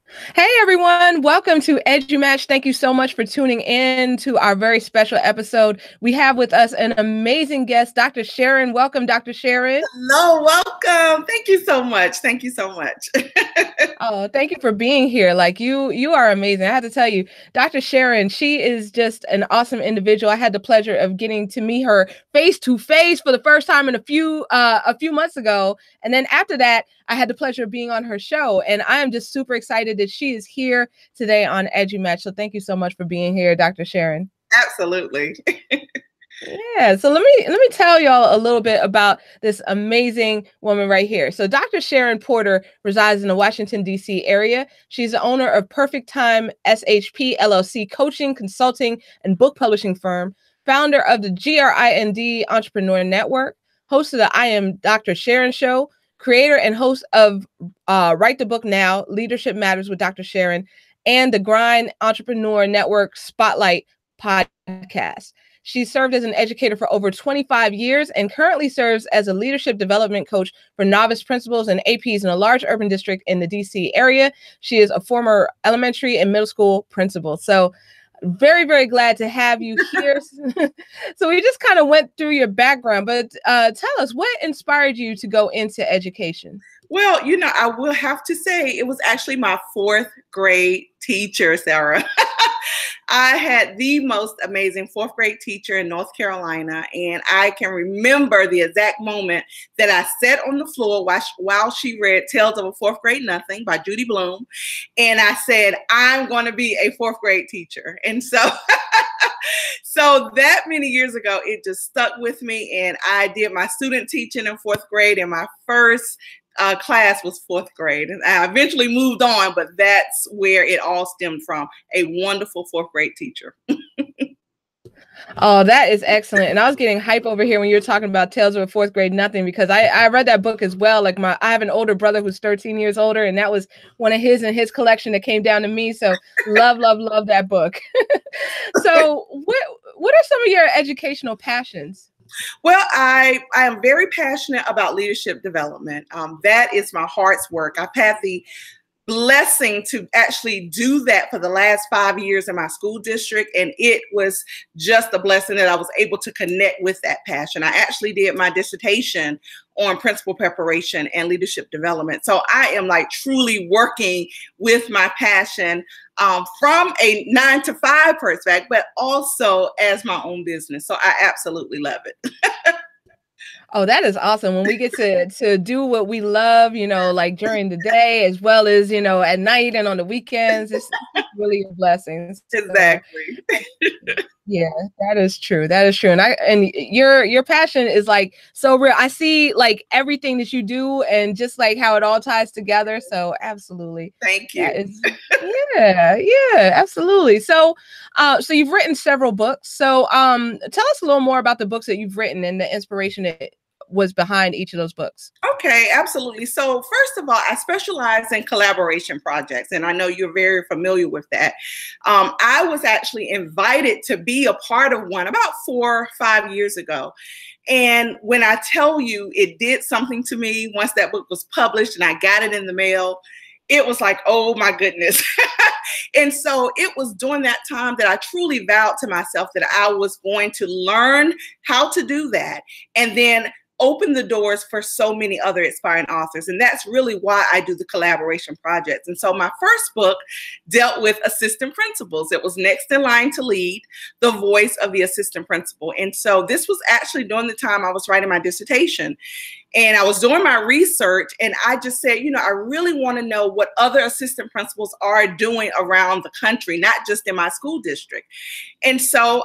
Hey everyone, welcome to EduMatch. Thank you so much for tuning in to our very special episode. We have with us an amazing guest, Dr. Sharon. Welcome, Dr. Sharon. Hello, welcome. Thank you so much. Thank you so much. Oh, thank you for being here. Like you are amazing. I have to tell you, Dr. Sharon, she is just an awesome individual. I had the pleasure of getting to meet her face to face for the first time in a few months ago. And then after that, I had the pleasure of being on her show. And I am just super excited that she is here today on EduMatch. So thank you so much for being here, Dr. Sharon. Absolutely. Yeah, so let me tell y'all a little bit about this amazing woman right here. So Dr. Sharon Porter resides in the Washington, D.C. area. She's the owner of Perfect Time SHP LLC coaching, consulting, and book publishing firm, founder of the GRIND Entrepreneur Network, host of the I Am Dr. Sharon show, creator and host of Write the Book Now, Leadership Matters with Dr. Sharon, and the Grind Entrepreneur Network Spotlight podcast. She served as an educator for over 25 years and currently serves as a leadership development coach for novice principals and APs in a large urban district in the DC area. She is a former elementary and middle school principal. So very, very glad to have you here. So we just kind of went through your background, but tell us, what inspired you to go into education? Well, I will have to say it was actually my fourth grade teacher, Sarah. I had the most amazing fourth grade teacher in North Carolina, and I can remember the exact moment that I sat on the floor while she read Tales of a Fourth Grade Nothing by Judy Blume, and I said, I'm going to be a fourth grade teacher. And so that many years ago, it just stuck with me, and I did my student teaching in fourth grade, and my first class was fourth grade. And I eventually moved on, but that's where it all stemmed from, a wonderful fourth grade teacher. Oh, that is excellent. And I was getting hype over here when you were talking about Tales of a Fourth Grade Nothing, because I read that book as well. Like I have an older brother who's 13 years older, and that was one of his in his collection that came down to me. So love that book. So what are some of your educational passions? Well, I am very passionate about leadership development. That is my heart's work. I've had the blessing to actually do that for the last 5 years in my school district, and it was just a blessing that I was able to connect with that passion. I actually did my dissertation on principal preparation and leadership development. So I am like truly working with my passion from a 9-to-5 perspective, but also as my own business. So I absolutely love it. Oh, that is awesome. When we get to do what we love, like during the day as well as, at night and on the weekends, it's really a blessing. Exactly. Yeah, that is true. That is true. And your passion is like so real. I see like everything that you do and just like how it all ties together. So absolutely. Thank you. Yeah, absolutely. So so you've written several books. So tell us a little more about the books that you've written and the inspiration that was behind each of those books. Okay, absolutely. So first of all, I specialize in collaboration projects, and I know you're very familiar with that. I was actually invited to be a part of one about 4 or 5 years ago. And when I tell you it did something to me once that book was published and I got it in the mail, it was like, oh my goodness. And so it was during that time that I truly vowed to myself that I was going to learn how to do that and then open the doors for so many other aspiring authors. And that's really why I do the collaboration projects. And so my first book dealt with assistant principals. It was Next in Line to Lead, the voice of the assistant principal. And so this was actually during the time I was writing my dissertation. And I was doing my research, and I just said, I really want to know what other assistant principals are doing around the country, not just in my school district. And so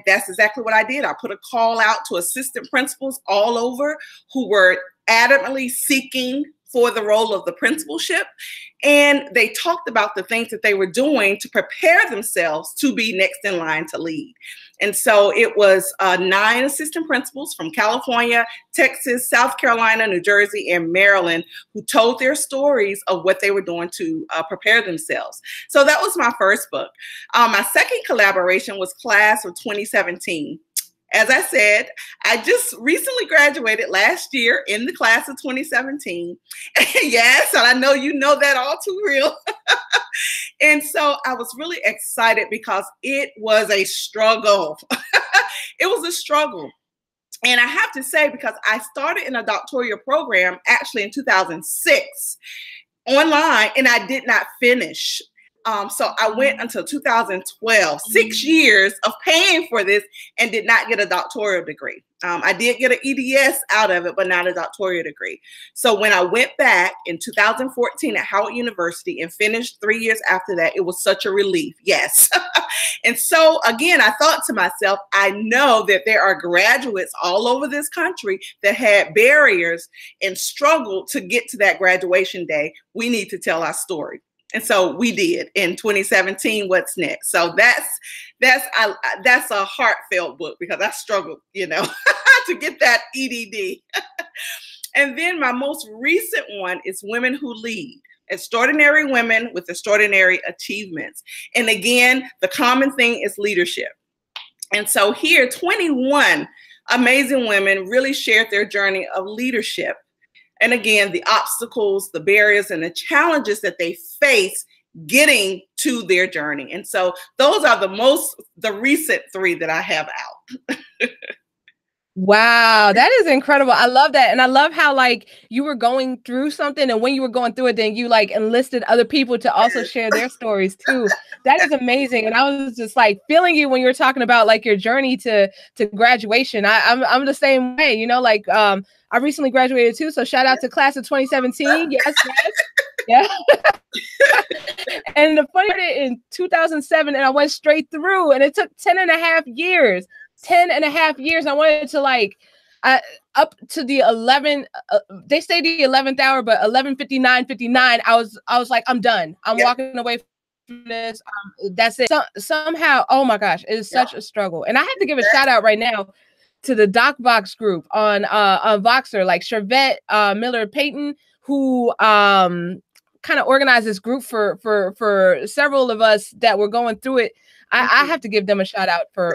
that's exactly what I did. I put a call out to assistant principals all over who were adamantly seeking for the role of the principalship. And they talked about the things that they were doing to prepare themselves to be next in line to lead. And so it was 9 assistant principals from California, Texas, South Carolina, New Jersey, and Maryland who told their stories of what they were doing to prepare themselves. So that was my first book. My second collaboration was Class of 2017. as I said, I just recently graduated last year in the class of 2017. Yes, and I know you know that all too real. And so I was really excited because it was a struggle. It was a struggle. And I have to say, because I started in a doctoral program actually in 2006 online, and I did not finish. So I went until 2012, 6 years of paying for this, and did not get a doctoral degree. I did get an EDS out of it, but not a doctoral degree. So when I went back in 2014 at Howard University and finished 3 years after that, it was such a relief. Yes. And so again, I thought to myself, I know that there are graduates all over this country that had barriers and struggled to get to that graduation day. We need to tell our story. And so we did in 2017. What's next? So that's a heartfelt book, because I struggled, to get that EDD. And then my most recent one is Women Who Lead: Extraordinary Women with Extraordinary Achievements. And again, the common thing is leadership. And so here, 21 amazing women really shared their journey of leadership. And again, the obstacles, the barriers, and the challenges that they face getting to their journey. And so those are the recent 3 that I have out. Wow, that is incredible. I love that. And I love how you were going through something, and when you were going through it, then you enlisted other people to also share their stories too. That is amazing. And I was just feeling you when you were talking about your journey to graduation. I'm the same way, I recently graduated too. So shout out to class of 2017. Yes, yes. Yeah. And the funny part, in 2007, and I went straight through, and it took 10 and a half years. 10 and a half years. I wanted to up to the 11, they say the 11th hour, but 11:59, I was like, I'm done. I'm walking away from this. That's it. Somehow, oh my gosh, it is such a struggle. And I have to give a shout out right now to the DocVox group on Voxer, like Shervette Miller Payton, who kind of organized this group for several of us that were going through it. I have to give them a shout out for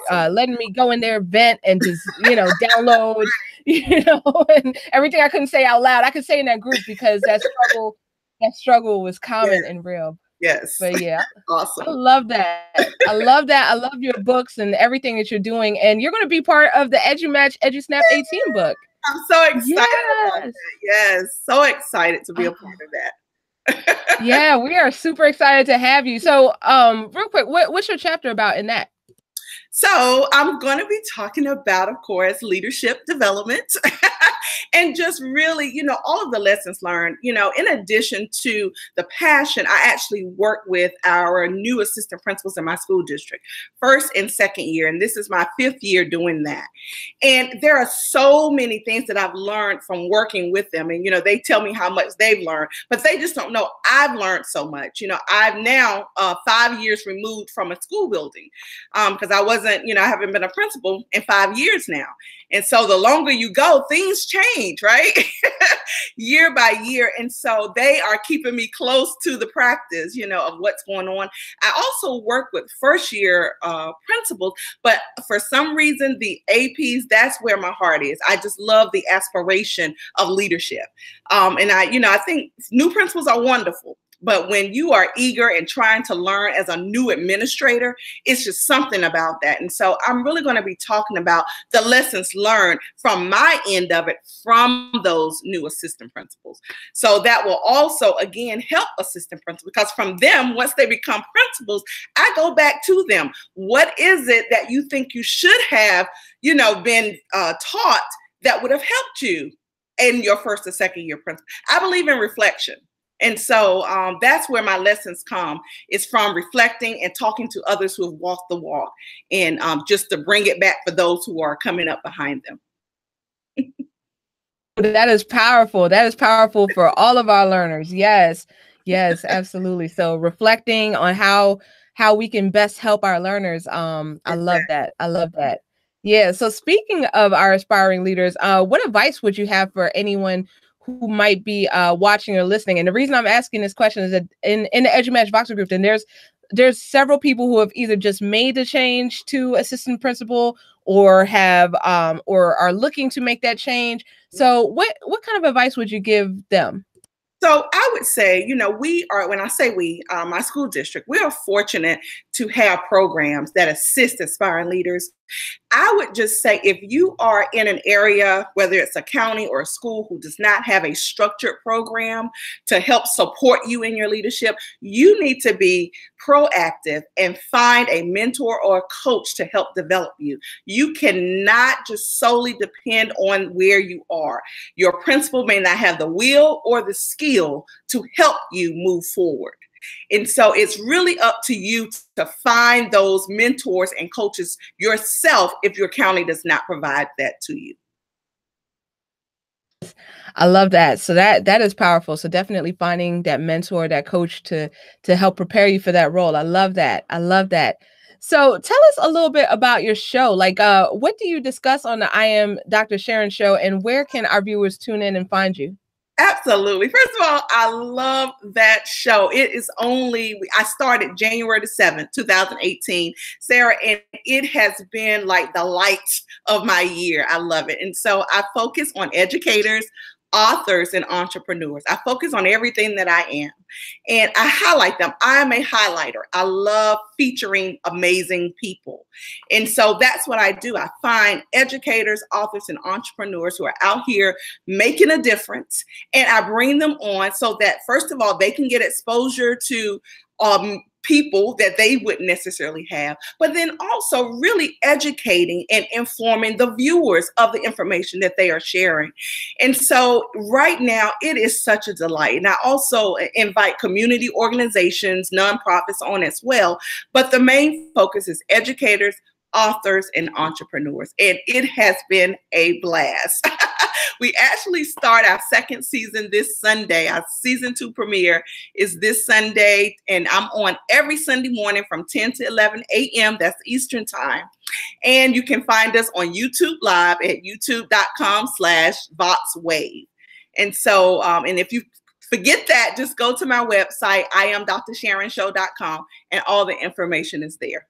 awesome. Letting me go in there, vent, and just, download, and everything I couldn't say out loud, I could say in that group, because that struggle was common and real. Yes. But yeah, awesome. I love that. I love that. I love your books and everything that you're doing. And you're going to be part of the EduSnap 18 book. I'm so excited about that. Yes. So excited to be a part of that. Yeah, we are super excited to have you. So real quick, what's your chapter about in that? So I'm going to be talking about, of course, leadership development and just really, all of the lessons learned, in addition to the passion. I actually work with our new assistant principals in my school district, first and second year. And this is my 5th year doing that. And there are so many things that I've learned from working with them. And, they tell me how much they've learned, but they just don't know I've learned so much. I've now 5 years removed from a school building because I wasn't, I haven't been a principal in 5 years now. And so the longer you go, things change, right? Year by year. And so they are keeping me close to the practice, of what's going on. I also work with first year principals, but for some reason, the APs, that's where my heart is. I just love the aspiration of leadership. And I think new principals are wonderful. But when you are eager and trying to learn as a new administrator, it's just something about that. And so I'm really going to be talking about the lessons learned from my end of it from those new assistant principals. So that will also, again, help assistant principals, because from them, once they become principals, I go back to them. What is it that you think you should have, been taught that would have helped you in your first or second year principal? I believe in reflection. And so that's where my lessons come, is from reflecting and talking to others who have walked the walk, and just to bring it back for those who are coming up behind them. That is powerful. That is powerful for all of our learners. Yes, yes, absolutely. So reflecting on how we can best help our learners. I love that. I love that. Yeah. So speaking of our aspiring leaders, what advice would you have for anyone who might be watching or listening? And the reason I'm asking this question is that in the EduMatch Voxer group, then there's several people who have either just made the change to assistant principal, or have or are looking to make that change. So what kind of advice would you give them? So I would say, you know, we are, when I say we, my school district, we are fortunate to have programs that assist aspiring leaders. I would just say if you are in an area, whether it's a county or a school who does not have a structured program to help support you in your leadership, you need to be proactive and find a mentor or a coach to help develop you. You cannot just solely depend on where you are. Your principal may not have the will or the skill to help you move forward. And so it's really up to you to find those mentors and coaches yourself if your county does not provide that to you. I love that. So that is powerful. So definitely finding that mentor, that coach to help prepare you for that role. I love that. I love that. So tell us a little bit about your show. Like what do you discuss on the I Am Dr. Sharon show, and where can our viewers tune in and find you? Absolutely. First of all, I love that show. It is only, I started January the 7th, 2018, Sarah, and it has been like the light of my year. I love it. And so I focus on educators, authors, and entrepreneurs. I focus on everything that I am, and I highlight them. I'm a highlighter. I love featuring amazing people. And so that's what I do. I find educators, authors, and entrepreneurs who are out here making a difference, and I bring them on so that, first of all, they can get exposure to people that they wouldn't necessarily have, but then also really educating and informing the viewers of the information that they are sharing. And so right now it is such a delight. And I also invite community organizations, nonprofits on as well. But the main focus is educators, authors, and entrepreneurs. And it has been a blast. We actually start our second season this Sunday. Our season 2 premiere is this Sunday, and I'm on every Sunday morning from 10 to 11 a.m. That's Eastern time. And you can find us on YouTube Live at youtube.com/VoxWave. And so, and if you forget that, just go to my website, iamdrsharonshow.com, and all the information is there.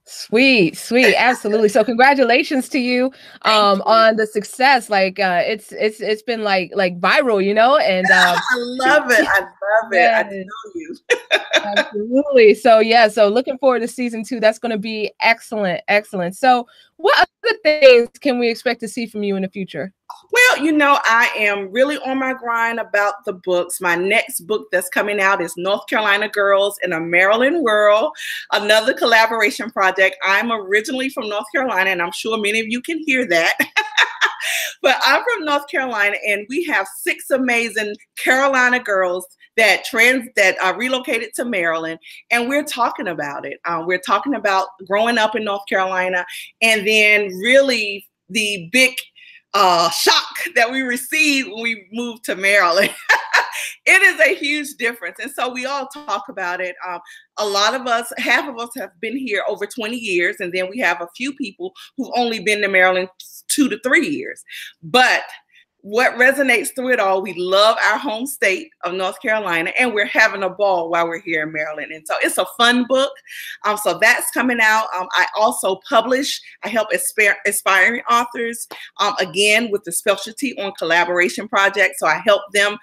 Sweet, sweet, absolutely. So congratulations to you on the success. Like it's been like viral, you know, and I love it. I love it. I know you. Absolutely. So yeah, so looking forward to season 2. That's going to be excellent, excellent. So what other things can we expect to see from you in the future? Well, you know, I am really on my grind about the books. My next book that's coming out is North Carolina Girls in a Maryland World, another collaboration project. I'm originally from North Carolina, and I'm sure many of you can hear that. But I'm from North Carolina, and we have 6 amazing Carolina girls that are relocated to Maryland, and we're talking about it. We're talking about growing up in North Carolina, and then really the big shock that we received when we moved to Maryland. It is a huge difference. And so we all talk about it. A lot of us, half of us have been here over 20 years. And then we have a few people who've only been to Maryland 2 to 3 years. But what resonates through it all, we love our home state of North Carolina, and we're having a ball while we're here in Maryland. And so it's a fun book. So that's coming out. I also publish, I help aspiring authors, again, with the specialty on collaboration projects. So I help them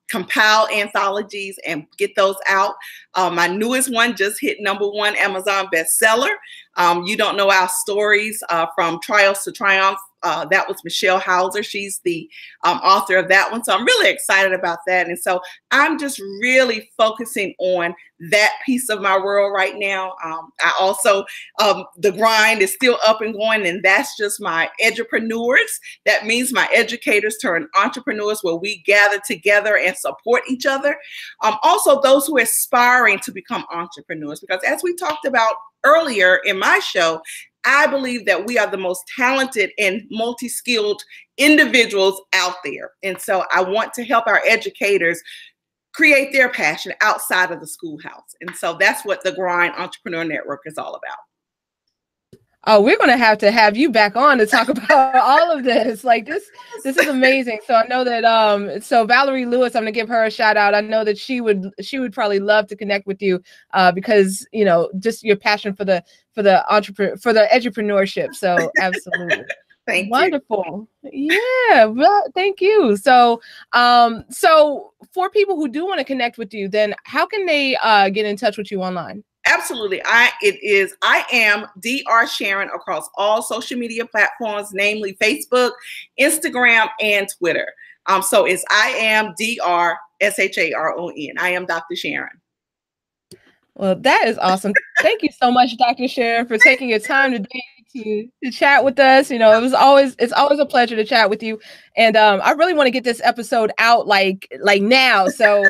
compile anthologies and get those out. My newest one just hit #1 Amazon bestseller. You Don't Know Our Stories, From Trials to Triumph. That was Michelle Hauser. She's the author of that one. So I'm really excited about that. And so I'm just really focusing on that piece of my world right now. I also, the grind is still up and going, and that's just my edupreneurs. That means my educators turn entrepreneurs, where we gather together and support each other. Also those who are aspiring to become entrepreneurs, because as we talked about earlier in my show, I believe that we are the most talented and multi-skilled individuals out there. And so I want to help our educators create their passion outside of the schoolhouse. And so that's what the Grind Entrepreneur Network is all about. Oh, we're going to have you back on to talk about all of this. Like this is amazing. So I know that so Valerie Lewis, I'm going to give her a shout out. I know that she would probably love to connect with you because, you know, just your passion for the entrepreneurship. So absolutely. Thank you. Wonderful. Yeah, well, thank you. So so for people who do want to connect with you, then how can they get in touch with you online? Absolutely. I am Dr. Sharon across all social media platforms, namely Facebook, Instagram, and Twitter. So it's I am Dr. Sharon. I am Dr. Sharon. Well, that is awesome. Thank you so much, Dr. Sharon, for taking your time today to chat with us. You know, it's always a pleasure to chat with you. And I really want to get this episode out like now. So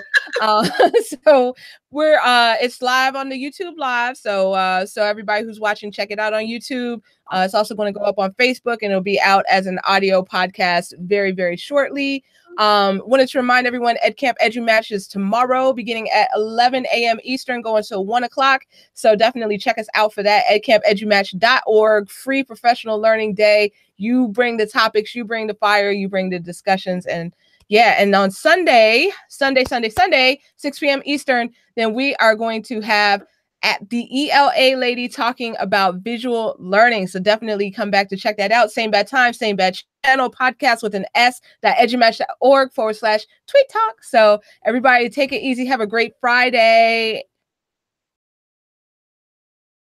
so we're it's live on the YouTube live. So so everybody who's watching, check it out on YouTube. It's also going to go up on Facebook and it'll be out as an audio podcast very, very shortly. Wanted to remind everyone, EdCamp EduMatch is tomorrow beginning at 11 a.m. Eastern, going till 1 o'clock. So definitely check us out for that. EdCampEduMatch.org, free professional learning day. You bring the topics, you bring the fire, you bring the discussions. And yeah, and on Sunday, 6 p.m. Eastern, then we are going to have at the ELA lady talking about visual learning. So definitely come back to check that out. Same bad time, same bad channel, podcast with an s.edumatch.org/tweet talk. So everybody take it easy. Have a great Friday.